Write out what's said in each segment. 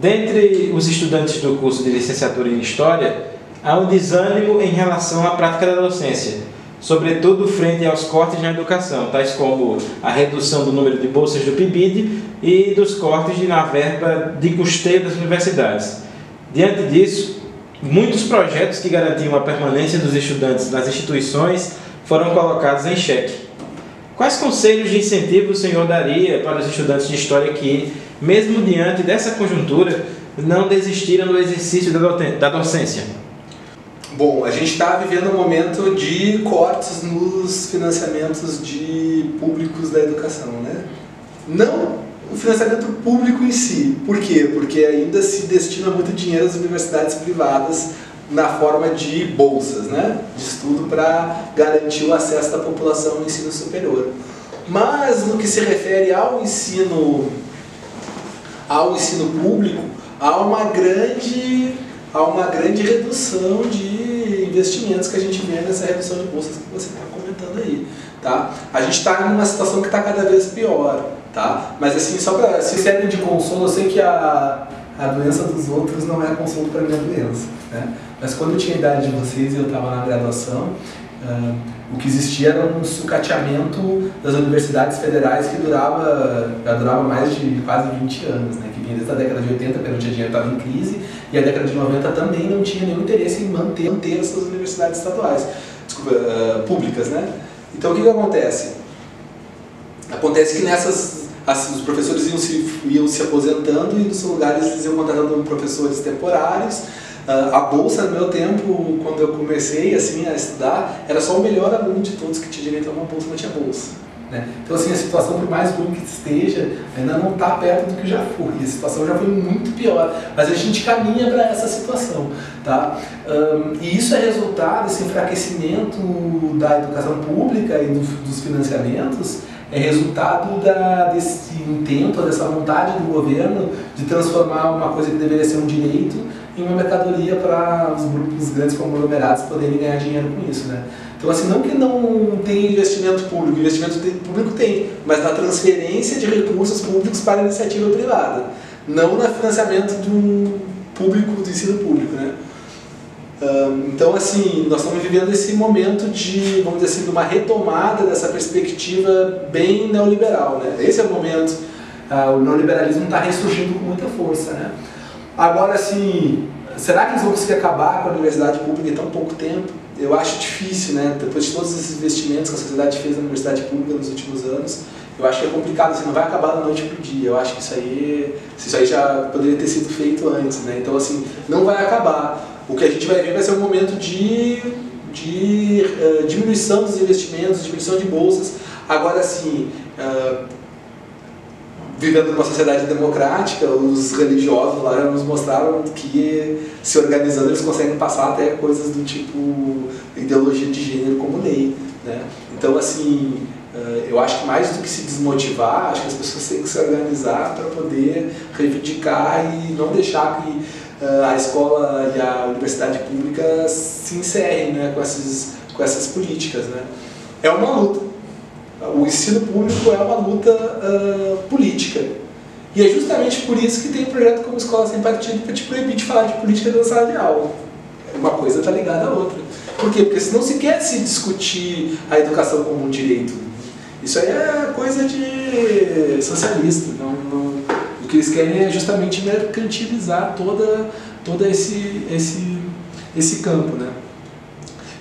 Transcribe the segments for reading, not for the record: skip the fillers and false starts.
dentre os estudantes do curso de licenciatura em História, há um desânimo em relação à prática da docência, sobretudo frente aos cortes na educação, tais como a redução do número de bolsas do PIBID e dos cortes na verba de custeio das universidades. Diante disso, muitos projetos que garantiam a permanência dos estudantes nas instituições foram colocados em xeque. Quais conselhos de incentivo o senhor daria para os estudantes de História que, mesmo diante dessa conjuntura, não desistiram do exercício da docência? Bom, a gente está vivendo um momento de cortes nos financiamentos públicos da educação, né? Não o financiamento público em si. Por quê? Porque ainda se destina muito dinheiro às universidades privadas na forma de bolsas, né? De estudo para garantir o acesso da população ao ensino superior. Mas no que se refere ao ensino público, há uma grande redução de investimentos que a gente vê nessa redução de bolsas que você está comentando aí, tá? A gente está em uma situação que está cada vez pior, tá? Mas assim, só para se serve de consolo, eu sei que a doença dos outros não é consolo para a minha doença, né? Mas quando eu tinha a idade de vocês e eu estava na graduação, o que existia era um sucateamento das universidades federais que já durava mais de quase 20 anos, né? Que vinha desde a década de 80, porque não tinha dinheiro, estava em crise, e a década de 90 também não tinha nenhum interesse em manter essas universidades estaduais, públicas, né? Então o que acontece? Acontece que os professores iam se aposentando e nos lugares eles iam contratando professores temporários. A bolsa, no meu tempo, quando eu comecei assim, a estudar, era só o melhor aluno de todos que tinha direito a uma bolsa, não tinha bolsa, né? Então assim, a situação, por mais ruim que esteja, ainda não está perto do que já foi. A situação já foi muito pior, mas a gente caminha para essa situação, tá? E isso é resultado, esse enfraquecimento da educação pública e dos financiamentos, é resultado desse intento, dessa vontade do governo de transformar uma coisa que deveria ser um direito em uma mercadoria para os grupos grandes conglomerados poderem ganhar dinheiro com isso, né? Então assim, não que não tem investimento público, investimento público tem, mas na transferência de recursos públicos para a iniciativa privada, não no financiamento do ensino público, né? Então assim, nós estamos vivendo esse momento de, vamos dizer assim, de uma retomada dessa perspectiva bem neoliberal, né? Esse é o momento, o neoliberalismo está ressurgindo com muita força, né? Agora assim, será que eles vão conseguir acabar com a universidade pública em tão pouco tempo? Eu acho difícil, né? Depois de todos esses investimentos que a sociedade fez na universidade pública nos últimos anos, eu acho que é complicado, assim, não vai acabar da noite para o dia. Eu acho que isso aí já poderia ter sido feito antes, né? Então assim, não vai acabar. O que a gente vai ver vai ser um momento de diminuição dos investimentos, diminuição de bolsas. Agora assim, vivendo numa sociedade democrática, os religiosos lá já nos mostraram que, se organizando, eles conseguem passar até coisas do tipo ideologia de gênero como lei, né? Então assim, eu acho que mais do que se desmotivar, acho que as pessoas têm que se organizar para poder reivindicar e não deixar que a escola e a universidade pública se encerrem, né, com essas políticas, né? É uma luta. O ensino público é uma luta política. E é justamente por isso que tem um projeto como Escola Sem Partido para te proibir de falar de política na sala de aula. Uma coisa está ligada à outra. Por quê? Porque senão se quer se discutir a educação como um direito. Isso aí é coisa de socialista. O que eles querem é justamente mercantilizar todo esse campo, né?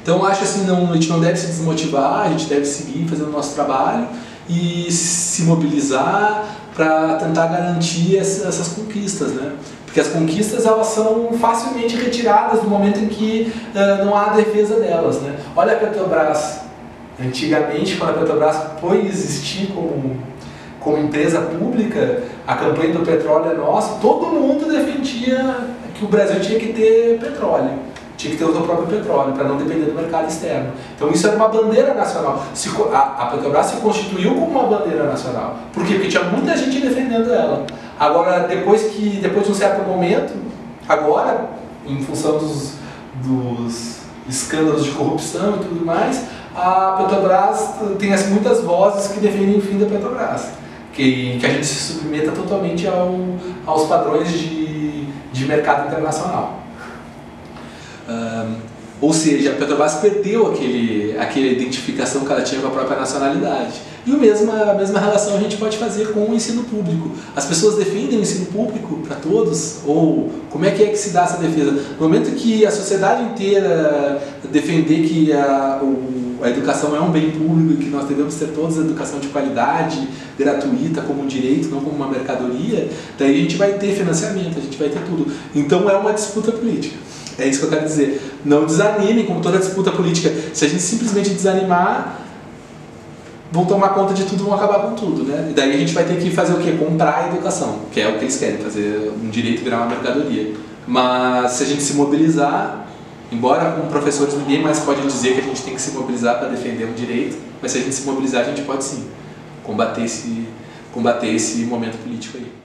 Então eu acho assim, a gente não deve se desmotivar, a gente deve seguir fazendo o nosso trabalho e se mobilizar para tentar garantir essas conquistas, né? Porque as conquistas, elas são facilmente retiradas no momento em que não há defesa delas, né? Olha a Petrobras. Antigamente, quando a Petrobras foi existir como empresa pública, a campanha do petróleo é nossa, todo mundo defendia que o Brasil tinha que ter petróleo. Tinha que ter o seu próprio petróleo, para não depender do mercado externo. Então isso era uma bandeira nacional. A Petrobras se constituiu como uma bandeira nacional. Por quê? Porque tinha muita gente defendendo ela. Agora, depois de um certo momento, agora, em função dos escândalos de corrupção e tudo mais, a Petrobras tem muitas vozes que defendem o fim da Petrobras. que a gente se submeta totalmente aos padrões de mercado internacional. Ou seja, a Petrobras perdeu aquela identificação que ela tinha com a própria nacionalidade. E a mesma relação a gente pode fazer com o ensino público. As pessoas defendem o ensino público para todos? Ou como é que se dá essa defesa? No momento que a sociedade inteira defender que a educação é um bem público e que nós devemos ter todos a educação de qualidade, gratuita, como um direito, não como uma mercadoria, daí a gente vai ter financiamento, a gente vai ter tudo. Então é uma disputa política. É isso que eu quero dizer. Não desanimem com toda a disputa política. Se a gente simplesmente desanimar, vão tomar conta de tudo, vão acabar com tudo, né? E daí a gente vai ter que fazer o quê? Comprar a educação, que é o que eles querem, fazer um direito virar uma mercadoria. Mas se a gente se mobilizar, embora como professores ninguém mais pode dizer que a gente tem que se mobilizar para defender um direito, mas se a gente se mobilizar a gente pode sim combater esse momento político aí.